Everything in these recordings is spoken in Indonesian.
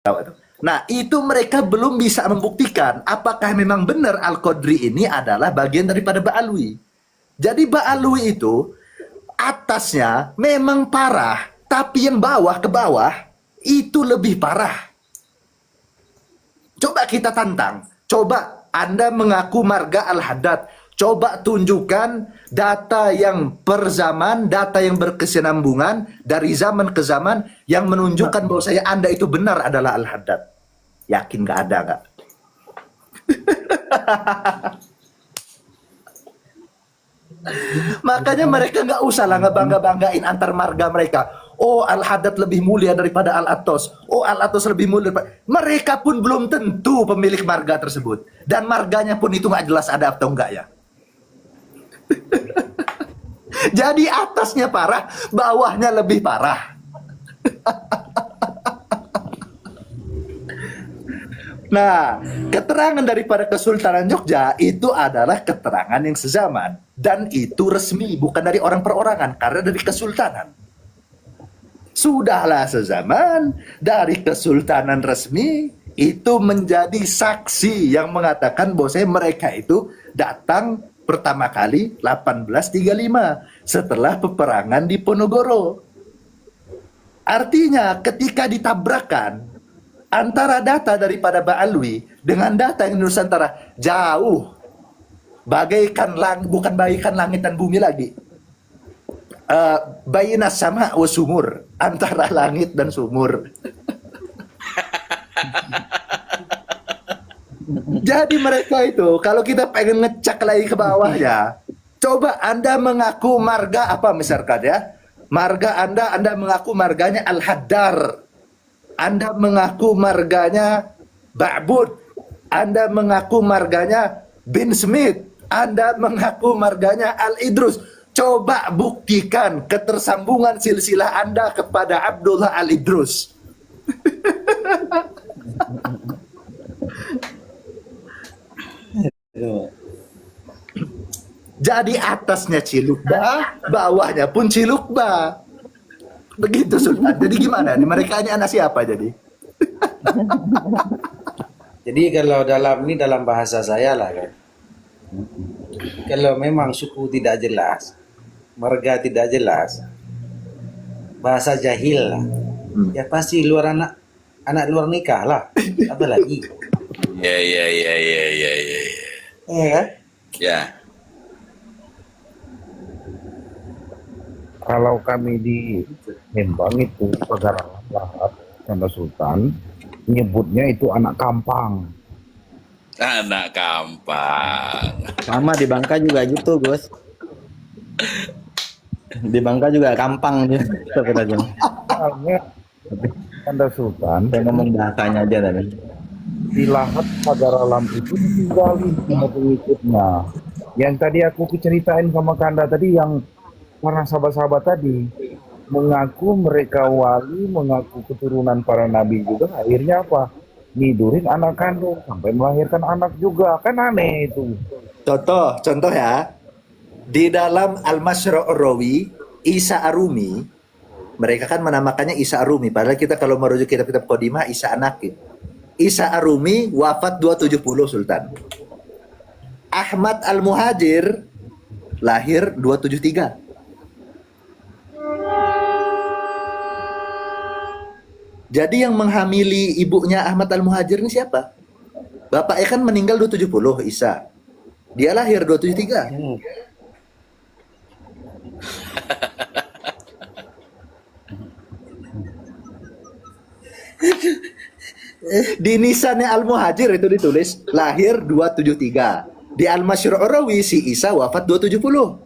Nah, itu mereka belum bisa membuktikan apakah memang benar Al-Qadri ini adalah bagian daripada Ba'alwi. Jadi Ba'alwi itu atasnya memang parah, tapi yang bawah ke bawah itu lebih parah. Coba kita tantang. Coba Anda mengaku marga Al-Haddad. Coba tunjukkan data yang per zaman, data yang berkesinambungan dari zaman ke zaman yang menunjukkan bahwa saya Anda itu benar adalah Al-Haddad. Yakin nggak ada nggak? Makanya mereka nggak usah lah ngebangga-banggain antar marga mereka. Oh, Al-Haddad lebih mulia daripada Al-Atos. Oh, Al-Atos lebih mulia daripada... Mereka pun belum tentu pemilik marga tersebut. Dan marganya pun itu nggak jelas ada atau enggak ya. Jadi atasnya parah, bawahnya lebih parah. Nah, keterangan daripada Kesultanan Jogja itu adalah keterangan yang sezaman. Dan itu resmi, bukan dari orang perorangan, karena dari Kesultanan. Sudahlah sezaman, dari Kesultanan resmi, itu menjadi saksi yang mengatakan bahwa mereka itu datang pertama kali 1835, setelah peperangan di Ponorogo. Artinya, ketika ditabrakan, antara data daripada Ba'alwi dengan data yang Nusantara jauh, bagaikan bukan bagaikan langit dan bumi lagi, bayinas sama wa sumur, antara langit dan sumur. Jadi mereka itu kalau kita pengen ngecek lagi ke bawahnya, coba Anda mengaku marga apa misalkan ya, marga Anda mengaku marganya Al-Haddar, Anda mengaku marganya Ba'bud, Anda mengaku marganya Bin Smith, Anda mengaku marganya Al-Idrus. Coba buktikan ketersambungan silsilah Anda kepada Abdullah Al-Idrus. Jadi atasnya Cilukba, bawahnya pun Cilukba. Begitu Sultan. Jadi gimana nih? Mereka ini anak siapa jadi? Jadi kalau dalam bahasa saya lah kan, kalau memang suku tidak jelas, marga tidak jelas, bahasa jahil lah, ya pasti anak luar nikah lah, apa lagi? Ya. Iya kan? Ya. Kalau kami di Lembang itu Pagar Lahat Canda Sultan nyebutnya itu anak kampang. Anak kampang. Sama di Bangka juga gitu, Gus. Di Bangka juga kampang dia. Soalnya Canda Sultan Saya ngomong bahasanya aja tadi. di Lahat Pagar Alam itu ditinggalin sama pengikutnya. Yang tadi aku ceritain sama Kanda tadi, yang para sahabat-sahabat tadi mengaku mereka wali, mengaku keturunan para nabi juga, akhirnya apa? Nidurin anak kandung sampai melahirkan anak juga, kan aneh itu. Contoh ya, di dalam Al-Masra' Ar-Rawi, Isa Arumi, mereka kan menamakannya Isa Arumi, padahal kita kalau merujuk kitab-kitab Qodimah, Isa Anakib. Isa Arumi wafat 270 Sultan. Ahmad Al-Muhajir lahir 273. Jadi yang menghamili ibunya Ahmad Al-Muhajir ini siapa? Bapaknya kan meninggal 270, Isa. Dia lahir 273. Di nisannya Al-Muhajir itu ditulis lahir 273. Di Al-Masra' Ar-Rawi si Isa wafat 270.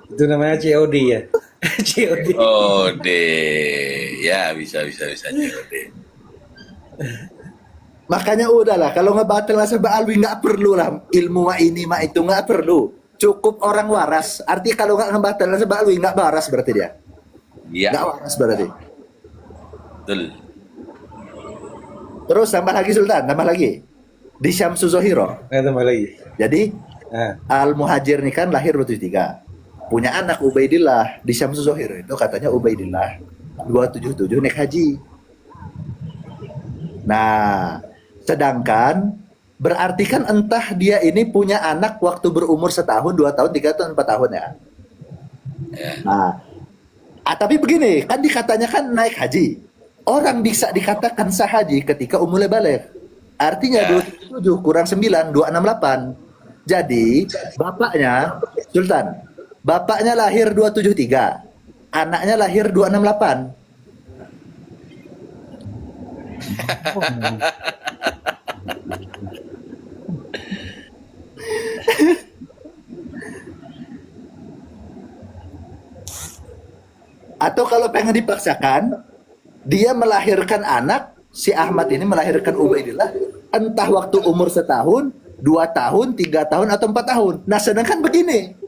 Itu namanya COD ya. COD. Oh, deh. Ya, bisa COD. Makanya udahlah, kalau ngebatal Nasabah Alwi nggak perlu lah ilmu ma ini ma itu, nggak perlu. Cukup orang waras. Artinya kalau nggak ngebatal Nasabah Alwi nggak waras berarti dia. Iya. Nggak waras berarti. Betul. Terus tambah lagi Sultan, tambah lagi. Di Syamsu Zohiro. Nah, tambah lagi. Jadi Nah, Al-Muhajir ini kan lahir 273. punya anak Ubaidillah di Syamsul Zohir itu katanya Ubaidillah 277 naik haji. Nah, sedangkan berarti kan entah dia ini punya anak waktu berumur setahun, 2 tahun, 3 tahun, 4 tahun ya. Ya. Nah, tapi begini, kan dikatanya kan naik haji. Orang bisa dikatakan sah haji ketika umurnya balik. Artinya Ya. 27 kurang 9, 268. Jadi, bapaknya, Sultan, bapaknya lahir 273, anaknya lahir 268. Atau kalau pengen dipaksakan, dia melahirkan anak, si Ahmad ini melahirkan Ubaidillah, entah waktu umur setahun, 2 tahun, 3 tahun, atau 4 tahun. Nah, sedangkan begini,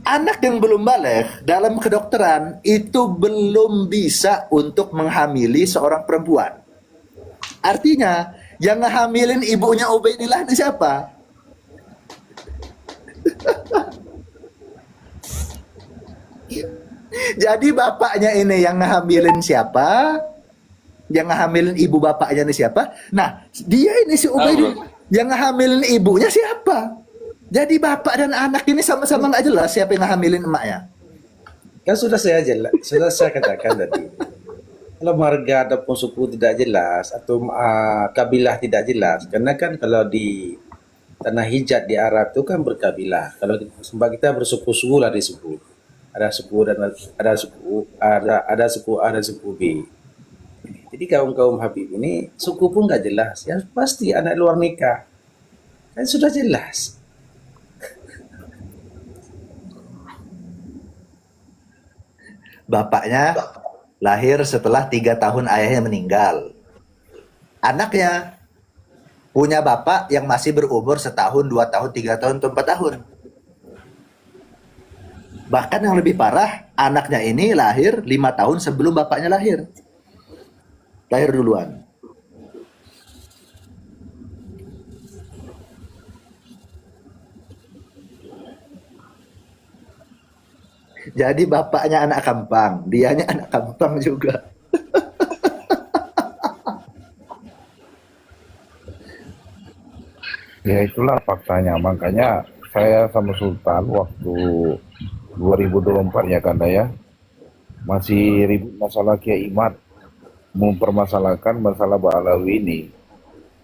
anak yang belum balik dalam kedokteran itu belum bisa untuk menghamili seorang perempuan. Artinya, yang ngehamilin ibunya Ubaidillah ini siapa? Jadi bapaknya ini yang ngehamilin siapa? Yang ngehamilin ibu bapaknya ini siapa? Nah, dia ini si Ubaidillah. Yang ngehamilin ibunya siapa? Jadi bapak dan anak ini sama-sama nggak jelas siapa yang ngehamilin emaknya. Kan sudah saya katakan tadi. Kalau marga ataupun suku tidak jelas atau kabilah tidak jelas, karena kan kalau di tanah hijaz di Arab itu kan berkabilah. Kalau kita bersuku-suku lah disebut. Ada suku dan ada suku ada suku A dan suku B. Jadi kaum Habib ini suku pun nggak jelas, ya pasti anak luar nikah kan sudah jelas. Bapaknya lahir setelah 3 tahun ayahnya meninggal. Anaknya punya bapak yang masih berumur setahun, 2 tahun, 3 tahun, atau 4 tahun. Bahkan yang lebih parah, anaknya ini lahir 5 tahun sebelum bapaknya lahir. Lahir duluan. Jadi bapaknya anak kampang, dianya anak kampang juga. Ya itulah faktanya. Makanya saya sama Sultan waktu 2024 ya Kanda ya, masih ribut masalah Kiai Imad mempermasalahkan masalah Ba'alawi ini.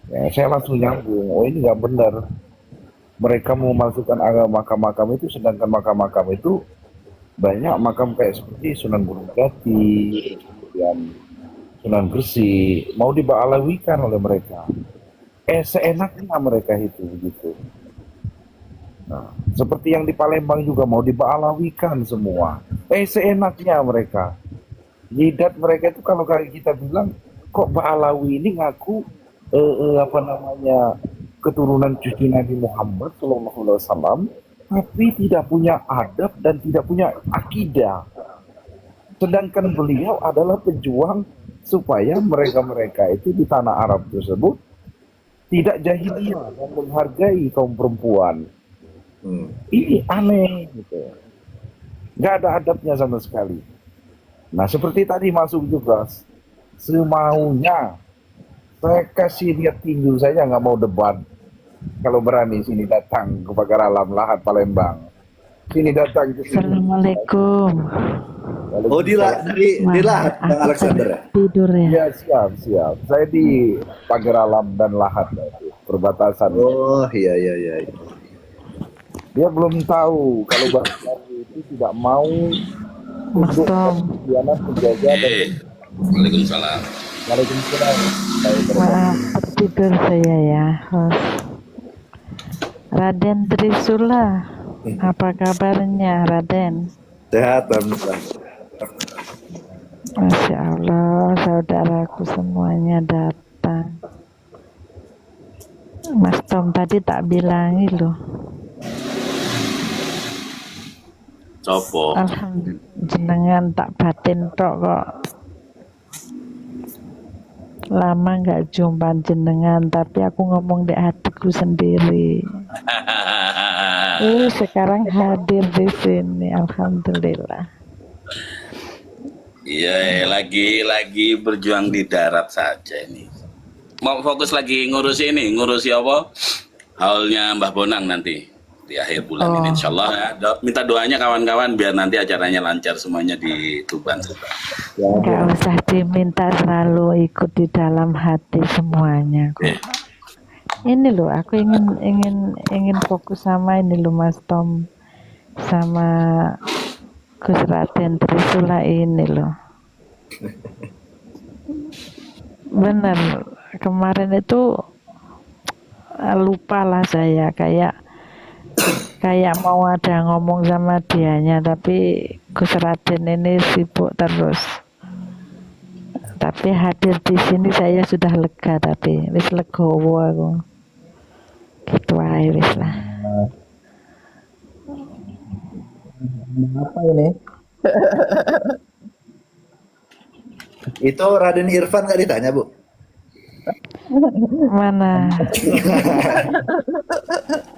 Ya, saya langsung nyambung, oh ini nggak benar. Mereka mau masukkan agama makam-makam itu, sedangkan makam-makam itu banyak makam kayak seperti Sunan Gunung Jati, kemudian Sunan Gresik, mau diba'alawikan oleh mereka. Seenaknya mereka itu begitu. Nah, seperti yang di Palembang juga mau diba'alawikan semua. Seenaknya mereka. Jidat mereka itu kalau kayak kita bilang, kok Ba'alawi ini ngaku keturunan cucu Nabi Muhammad SAW, tapi tidak punya adab dan tidak punya akidah. Sedangkan beliau adalah pejuang supaya mereka-mereka itu di tanah Arab tersebut tidak jahiliyah dan menghargai kaum perempuan. Ini aneh gitu. Nggak ada adabnya sama sekali. Nah seperti tadi masuk juga semaunya. Saya kasih lihat tinju saja, nggak mau debat. Kalau berani sini datang ke Pagar Alam Lahat Palembang. Sini datang ke sini. Assalamualaikum. Oh, di Lahat, Bang Alexander ya? Tidur ya. Ya siap. Saya di Pagar Alam dan Lahat perbatasan. Oh, iya. Dia belum tahu kalau Bang itu tidak mau Mas Tom, dianas menjaga dan Waalaikumsalam. Waalaikumsalam. maaf tertidur saya ya, host. Raden Trisula, apa kabarnya Raden? Sehat, alhamdulillah. Masya Allah, saudaraku semuanya datang. Mas Tom tadi tak bilangi loh. Sopo. Alhamdulillah, jenengan tak batin tok kok. lama nggak jumpa jenengan, tapi aku ngomong di hatiku sendiri. Sekarang hadir di sini, alhamdulillah. Iya, lagi berjuang di darat saja ini. Mau fokus lagi ngurusi apa? Haulnya Mbah Bonang nanti di akhir bulan ini, insya Allah ya. Minta doanya kawan-kawan biar nanti acaranya lancar semuanya di Tuban. Nggak usah diminta, selalu ikut di dalam hati semuanya kok. Ini loh, aku ingin fokus sama ini loh Mas Tom, sama Gus Raden Trisula ini loh. Bener, kemarin itu lupa lah saya, kayak mau ada ngomong sama dianya, tapi Gus Raden ini sibuk terus. Tapi hadir di sini saya sudah lega, tapi wis legowo aku. Gitu aja wis lah. Apa ini? Itu Raden Irfan nggak ditanya, Bu? Mana?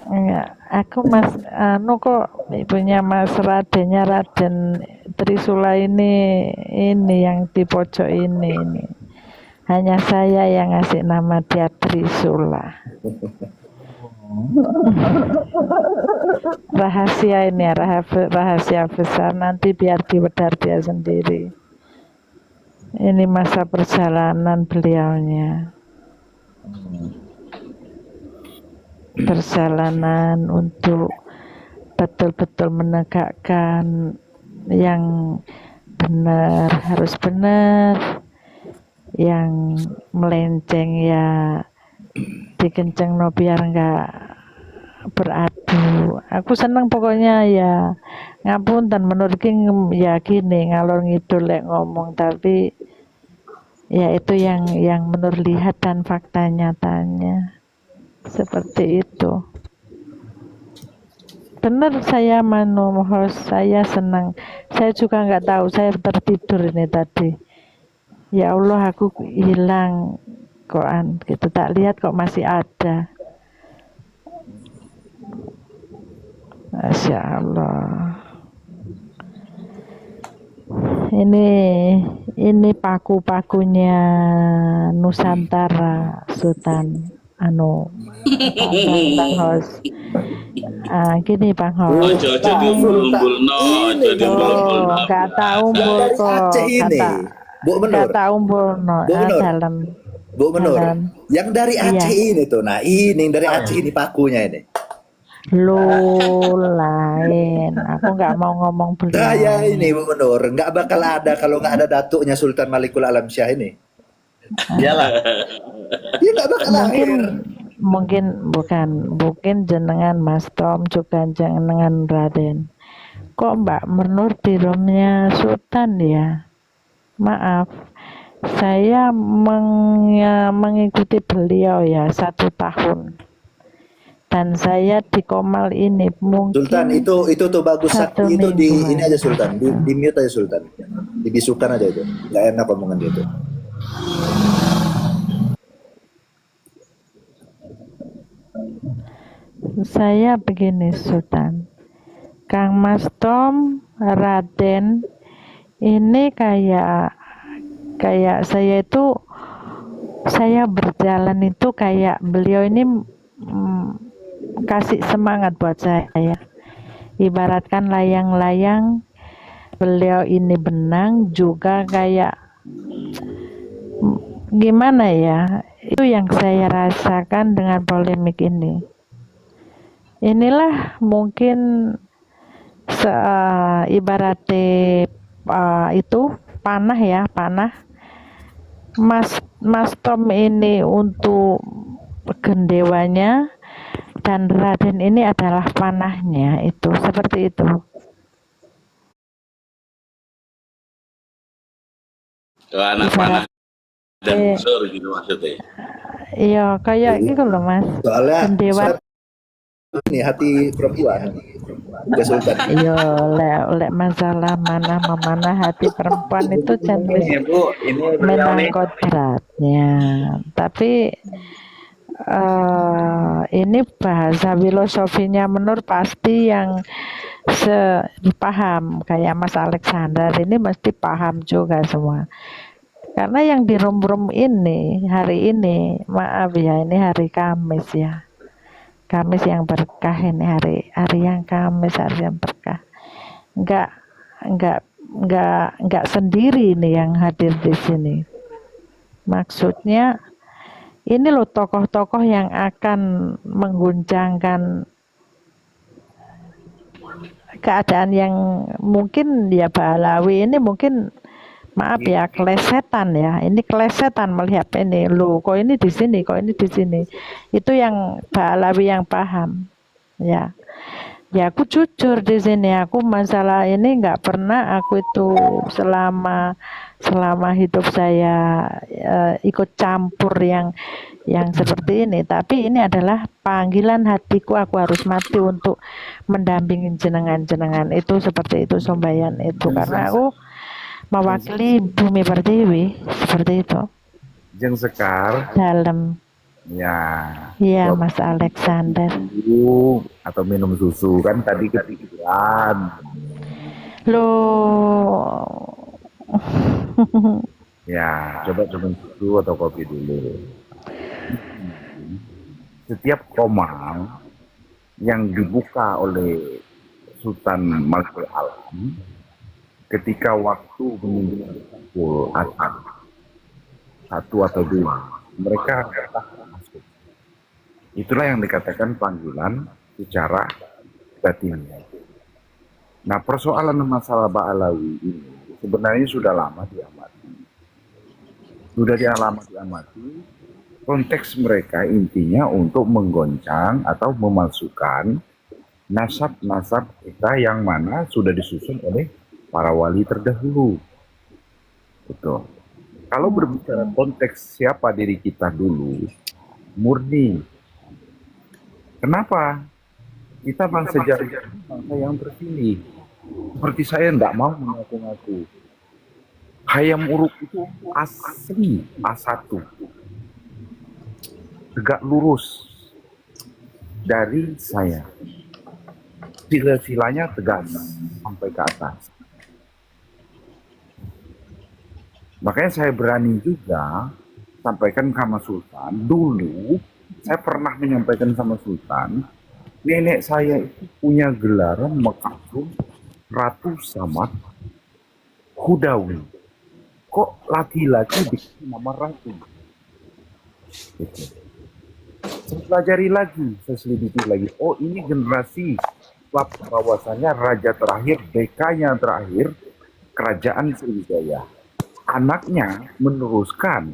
Enggak, aku Mas kok ibunya Mas Radennya Raden Trisula ini yang di pojok ini. Hanya saya yang ngasih nama dia Trisula. Rahasia ini, rahasia besar, nanti biar diwedar dia sendiri. Ini masa perjalanan beliaunya. Perjalanan untuk betul-betul menegakkan yang benar, harus benar, yang melenceng ya dikenceng biar enggak beradu. Aku seneng pokoknya ya, ngapunten menurutku ya gini ngalor ngidul lek ngomong, tapi ya itu yang menurut lihat dan fakta nyatanya seperti itu. Benar, saya saya senang. Saya juga nggak tahu, saya tertidur ini tadi. Ya Allah, aku hilang koan gitu, tak lihat kok masih ada. Masya Allah. Ini paku-pakunya Nusantara, Sultan Bang Hos. Gini Bang Hos. Ojo diumbul-umbulno, ojo diumbul-umbulno. Kata umbul Dari kok. Aceh ini, Bu Menur. Kata umbulno. Bu Menur. Dalam. Bu Menur. Dalam. Yang dari Aceh Iya. ini tuh. Nah, ini yang dari Aceh ini pakunya ini. Lain. Aku nggak mau ngomong beliau. Saya ini Bu Menur, nggak bakal ada kalau nggak ada datuknya Sultan Malikul Alam Syah ini. Iyalah. Dia nggak bakal lahir. Mungkin jenengan Mas Tom juga jenengan Raden. Kok Mbak Menur di roomnya Sultan ya? Maaf, saya mengikuti beliau ya 1 tahun. Dan saya di Komal ini mungkin Sultan itu tuh bagus 1 sakti itu di mingguan. ini aja Sultan, di mute aja Sultan. Dibisukan aja itu. Nggak enak omongan dia itu. Saya begini Sultan, Kang Mas Tom, Raden, ini kayak saya itu, saya berjalan itu kayak beliau ini kasih semangat buat saya. Ibaratkan layang-layang, beliau ini benang juga kayak gimana ya, itu yang saya rasakan dengan polemik ini. Inilah mungkin ibaratnya itu panah ya, panah. Mas Tom ini untuk gendewanya dan Raden ini adalah panahnya, itu seperti itu. Anak panah dan busur gitu maksudnya. Iya, kayak gitu loh Mas. Soalnya Gendewan ini hati perempuan juga Sultan. Yo, lek masalah mana memanah hati perempuan itu jan wis Ini Bu, ini beliau nih. menang kodratnya. Tapi ini bahasa filosofinya menurut pasti yang paham kayak Mas Alexander ini mesti paham juga semua. Karena yang di room-room ini hari ini, maaf ya, ini hari Kamis ya. Kamis yang berkah ini hari yang Kamis, hari yang berkah. Enggak enggak sendiri ini yang hadir di sini. Maksudnya ini loh tokoh-tokoh yang akan mengguncangkan keadaan yang mungkin ya Balawi ini mungkin maaf ya kelesetan ya, ini kelesetan melihat ini loh kok ini di sini, kok ini di sini. Itu yang Balawi yang paham ya. Ya aku jujur di sini, aku masalah ini nggak pernah aku itu selama hidup saya ikut campur yang seperti ini. Tapi ini adalah panggilan hatiku, aku harus mati untuk mendampingi jenengan-jenengan itu seperti itu Sombayan itu karena aku mewakili Bumi Pertiwi seperti itu. Jeng Sekar, Dalam ya, ya coba Mas Alexander. dulu atau minum susu kan tadi kepikiran. Loh. Ya, coba minum susu atau kopi dulu. Setiap koma yang dibuka oleh Sultan Malikul Alam ketika waktu menunjukkan pukul asar 1 atau 2, mereka masuk. Itulah yang dikatakan panggilan secara batinnya. Nah, persoalan masalah Ba'alawi ini sebenarnya sudah lama diamati. Konteks mereka intinya untuk menggoncang atau memalsukan nasab-nasab kita yang mana sudah disusun oleh para wali terdahulu. Betul. Kalau berbicara konteks siapa diri kita dulu, murni. Kenapa? Kita bangsa jari, bangsa yang terpilih. Seperti saya tidak mau mengaku-ngaku. Hayam Uruk itu asli A1. Tegak lurus dari saya. Sila-silanya tegas sampai ke atas. Makanya saya berani juga sampaikan sama Sultan. Dulu saya pernah menyampaikan sama Sultan, nenek saya itu punya gelaran Mekarum Ratu Samad Hudawi. Kok laki-laki dikasih nama Ratu? Gitu. Saya pelajari lagi, saya selidiki lagi. Oh, ini generasi bahwasannya raja terakhir, dekanya terakhir kerajaan Sriwijaya. Anaknya meneruskan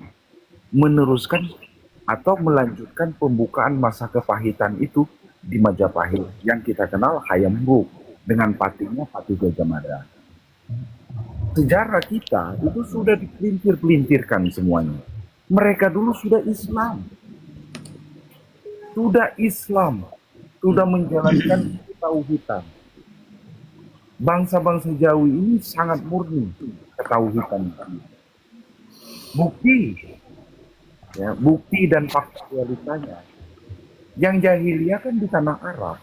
atau melanjutkan pembukaan masa kepahitan itu di Majapahit yang kita kenal Hayam Wuruk dengan patinya Patih Gajah Mada. Sejarah kita itu sudah dipelintir-pelintirkan semuanya. Mereka dulu sudah Islam, sudah menjalankan ketauhidan. Bangsa-bangsa Jawi ini sangat murni ketauhidan. Bukti dan faktualitasnya. Yang jahiliyah kan di tanah Arab.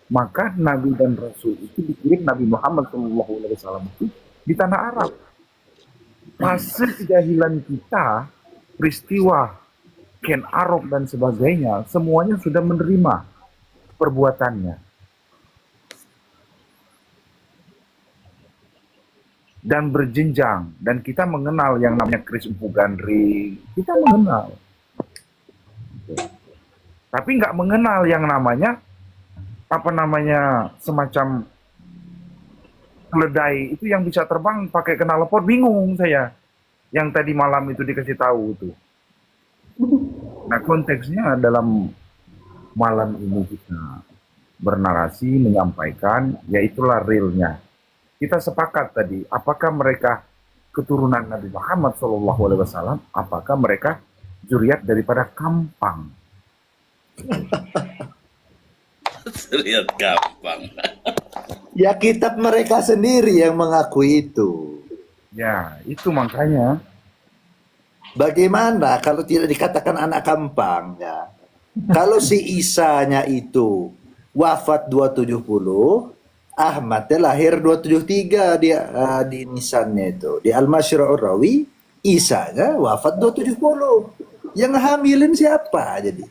Maka Nabi dan Rasul itu dikirim Nabi Muhammad SAW itu di tanah Arab. Masa kejahilan kita, peristiwa Ken Arok dan sebagainya, semuanya sudah menerima perbuatannya. Dan berjenjang, dan kita mengenal yang namanya Kris Empu Gandri, kita mengenal. Tapi nggak mengenal yang namanya semacam keledai itu yang bisa terbang pakai knalpot. Bingung saya yang tadi malam itu dikasih tahu itu. Nah, konteksnya dalam malam ini kita bernarasi menyampaikan, yaitulah realnya. Kita sepakat tadi, apakah mereka keturunan Nabi Muhammad SAW, apakah mereka zuriat daripada Kampang. Zuriat gampang. Ya kitab mereka sendiri yang mengakui itu. Ya, itu makanya. Bagaimana kalau tidak dikatakan anak kampang ya? Kalau si Isanya itu wafat 270, Ahmadnya lahir 273 di nisannya itu. Di Al-Masyru'ur Rawi, Isanya wafat 270. Yang hamilin siapa jadi?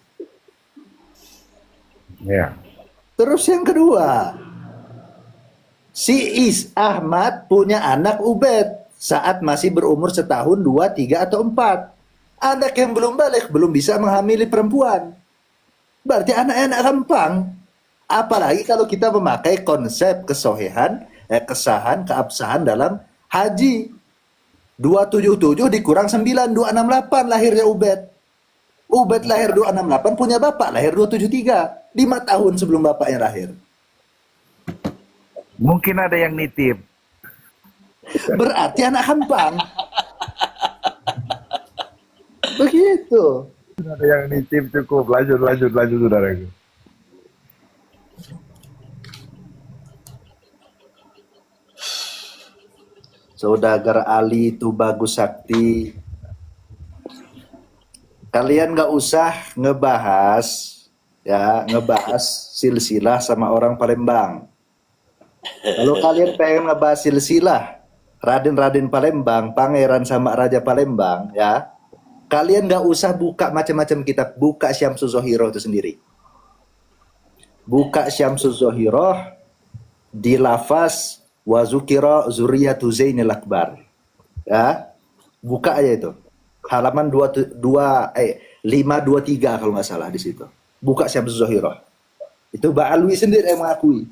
Ya. Terus yang kedua, si Ahmad punya anak Ubed saat masih berumur setahun, 2, 3, atau 4. Anak yang belum balik, belum bisa menghamili perempuan. Berarti anak-anak gampang. Apalagi kalau kita memakai konsep kesohihan, kesahan, keabsahan dalam haji. 277 dikurang 9, 268 lahirnya Ubed. Ubed lahir 268, punya bapak lahir 273. 5 tahun sebelum bapaknya lahir. Mungkin ada yang nitip. Berarti anak gampang. Begitu. Ada yang nitip cukup. Lanjut saudaraku. Saudagar Ali itu bagus sakti. Kalian nggak usah ngebahas silsilah sama orang Palembang. Kalau kalian pengen ngebahas silsilah Raden-Raden Palembang, pangeran sama raja Palembang, ya, kalian nggak usah buka macam-macam kitab, buka Syamsul Zohiroh itu sendiri. Buka Syamsul Zohiroh di lafaz wa zukira zuriyatu Zainil Akbar. Ya. Buka aja itu. Halaman 523 kalau nggak salah di situ. Buka Syamsul Zohiroh. Itu Ba'alwi sendiri yang mengakui.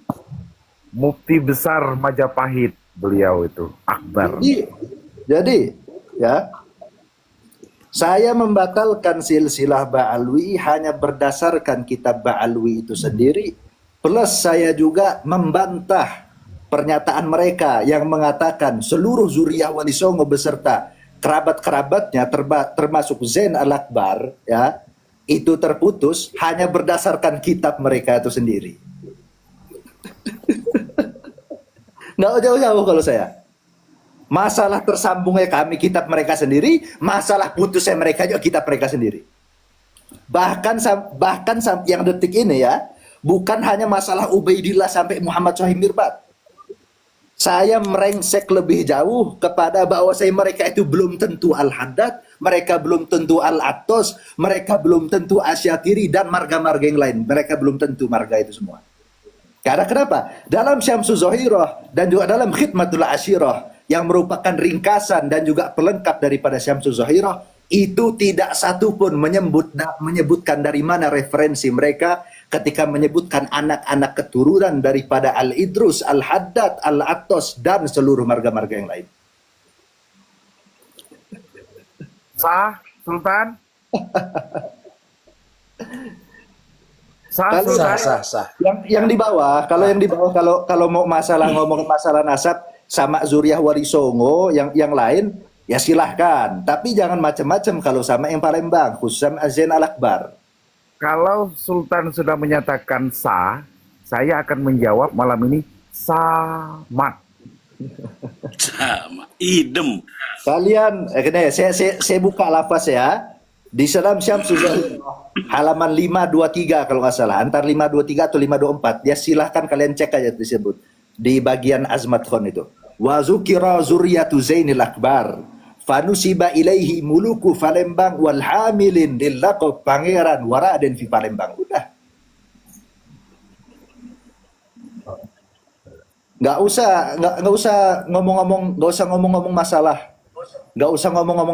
Mufti besar Majapahit beliau itu, Akbar. Jadi ya, saya membatalkan silsilah Ba'alwi hanya berdasarkan kitab Ba'alwi itu sendiri, plus saya juga membantah pernyataan mereka yang mengatakan seluruh zuriyah Wali Songo beserta kerabat-kerabatnya termasuk Zain Al-Akbar ya, itu terputus hanya berdasarkan kitab mereka itu sendiri. Nggak jauh-jauh kalau saya. Masalah tersambungnya kami kitab mereka sendiri, masalah putusnya mereka juga kitab mereka sendiri. Bahkan yang detik ini ya, bukan hanya masalah Ubaidillah sampai Muhammad Sohib Mirbad. Saya merengsek lebih jauh kepada bahwa mereka itu belum tentu Al-Haddad, mereka belum tentu Al-Attos, mereka belum tentu Asyatiri dan marga-marga yang lain. Mereka belum tentu marga itu semua. Karena kenapa? Dalam Syamsul Zohiroh dan juga dalam Khidmatul Ashiroh yang merupakan ringkasan dan juga pelengkap daripada Syamsul Zohiroh, itu tidak satu pun menyebutkan dari mana referensi mereka ketika menyebutkan anak-anak keturunan daripada Al-Idrus, Al-Haddad, Al-Attos, dan seluruh marga-marga yang lain. Sah, Sultan? Kalau Sah. yang di bawah, kalau mau ngomong masalah nasab sama Zuriyah Wali Songo yang lain, ya silahkan. Tapi jangan macam-macam kalau sama yang Palembang, khususnya Zain Al-Akbar. Kalau Sultan sudah menyatakan sah, saya akan menjawab malam ini sama. Sama. Idem. Kalian, saya buka lafaz ya. Di dalam Syamsul Zohiroh, halaman 523 kalau nggak salah, antar 523 atau 524, ya silahkan kalian cek aja disebut. Di bagian Azmat Khan itu. Wa zukira zuriyatu Zainil Akbar. Fanusiba ilaihi muluku Palembang wal hamilin lil laqab pangeran waraden fi Palembang. Udah. Nggak usah ngomong-ngomong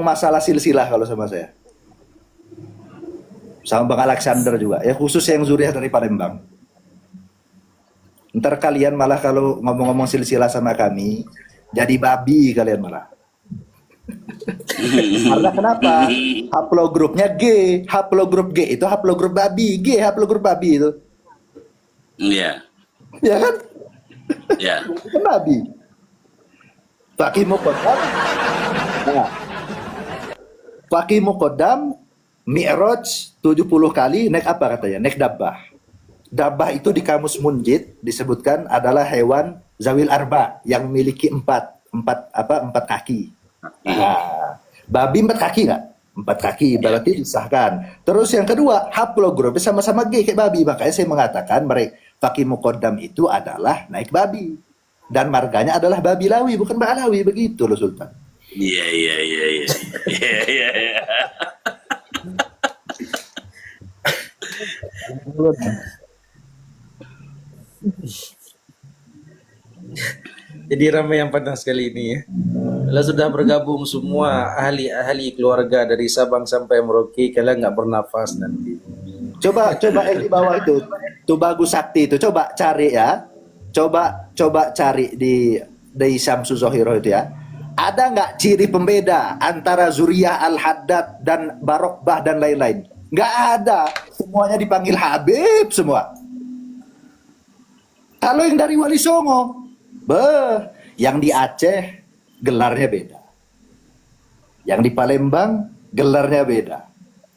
masalah silsilah kalau sama saya. Sama Bang Alexander juga, ya khusus yang zuriyah dari Palembang. Ntar kalian malah kalau ngomong-ngomong silsilah sama kami, jadi babi kalian malah. Karena kenapa? Haplogrupnya G, haplogrup G itu haplogrup babi, G haplogrup babi itu. Iya. Ya kan? Ya. Kan babi. Fakih Muqaddam. Nah. Fakih Muqaddam Mi'raj 70 kali naik apa katanya? Naik dabbah. Dabah itu di kamus Munjid disebutkan adalah hewan zawil arba yang memiliki empat kaki. Nah, babi 4 kaki nggak? 4 kaki berarti disahkan. Terus yang kedua, haplogrup sama-sama G kayak babi. Makanya saya mengatakan mereka fakih muqaddam itu adalah naik babi. Dan marganya adalah Babilawi, bukan Ba'alawi. Begitu loh Sultan. Iya, iya, iya, iya. Iya, iya, iya. Jadi ramai yang panas kali ini ya. Kalau sudah bergabung semua ahli-ahli keluarga dari Sabang sampai Merauke, kalian nggak bernafas nanti. Coba yang di bawah itu, Tubagu Sakti itu coba cari ya. Coba cari di Syamsu Zohiro itu ya. Ada nggak ciri pembeda antara Zuriyah Al-Haddad dan Barokbah dan lain-lain? Nggak ada. Semuanya dipanggil Habib semua. Kalau yang dari Wali Songo, yang di Aceh gelarnya beda. Yang di Palembang gelarnya beda.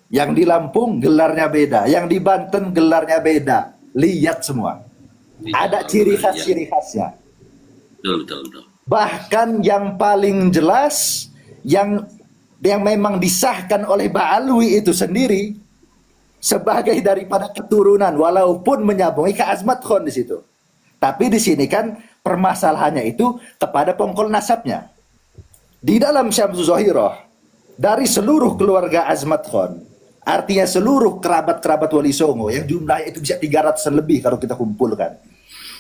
Yang di Lampung gelarnya beda. Yang di Banten gelarnya beda. Lihat semua. Ada ciri khasnya. Betul. Bahkan yang paling jelas yang memang disahkan oleh Ba'alwi itu sendiri sebagai daripada keturunan walaupun menyambungi ke Azmat Khan di situ. Tapi di sini kan permasalahannya itu kepada pongkol nasabnya. Di dalam Syamsu Zohiroh dari seluruh keluarga Azmat Khan, artinya seluruh kerabat-kerabat Wali Songo yang jumlahnya itu bisa 300 lebih kalau kita kumpulkan.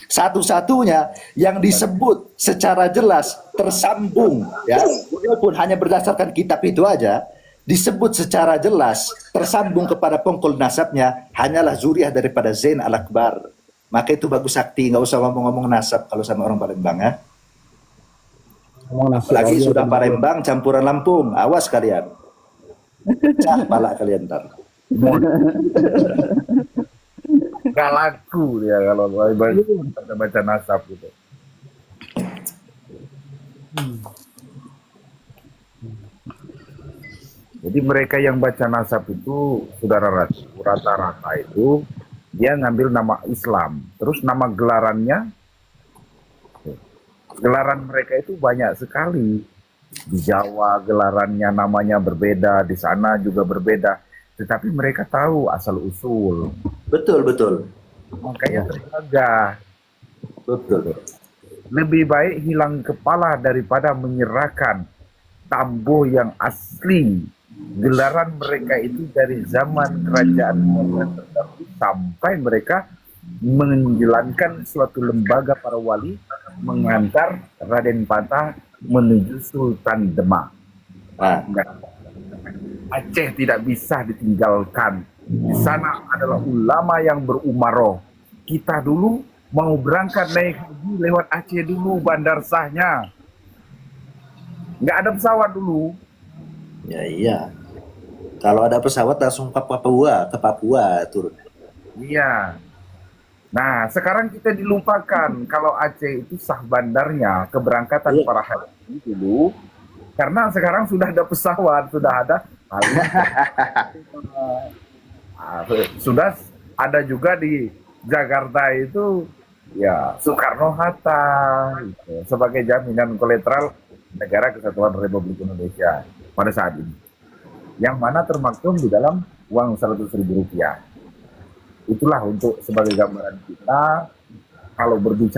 Satu-satunya yang disebut secara jelas tersambung ya, walaupun hanya berdasarkan kitab itu aja, disebut secara jelas tersambung kepada pongkol nasabnya hanyalah zuriah daripada Zain Al-Akbar. Maka itu bagus sakti, nggak usah ngomong-ngomong nasab kalau sama orang Palembang ya. Lagi sudah Palembang campuran Lampung, awas kalian. Pecah pala kalian ntar. Gak laku dia kalau baca nasab gitu. Jadi mereka yang baca nasab itu saudara rata-rata itu dia ngambil nama Islam, terus nama gelaran mereka itu banyak sekali. Di Jawa gelarannya namanya berbeda, di sana juga berbeda. Tetapi mereka tahu asal usul. Betul. Makanya terjaga. Betul. Lebih baik hilang kepala daripada menyerahkan tambuh yang asli. Gelaran mereka itu dari zaman kerajaan Muhammad terdahulu sampai mereka menjalankan suatu lembaga para wali mengantar Raden Patah menuju Sultan Demak. Aceh tidak bisa ditinggalkan. Di sana adalah ulama yang berumaroh. Kita dulu mau berangkat naik haji lewat Aceh dulu bandar sahnya. Nggak ada pesawat dulu. Ya iya. Kalau ada pesawat langsung ke Papua turun. Iya. Nah, sekarang kita dilupakan kalau Aceh itu sah bandarnya, keberangkatan para haji dulu. Karena sekarang sudah ada pesawat, sudah ada sudah ada juga di Jakarta itu ya Soekarno-Hatta gitu, sebagai jaminan kolateral negara kesatuan Republik Indonesia pada saat ini. Yang mana termaktub di dalam uang 100.000 rupiah. Itulah untuk sebagai gambaran kita kalau berbicara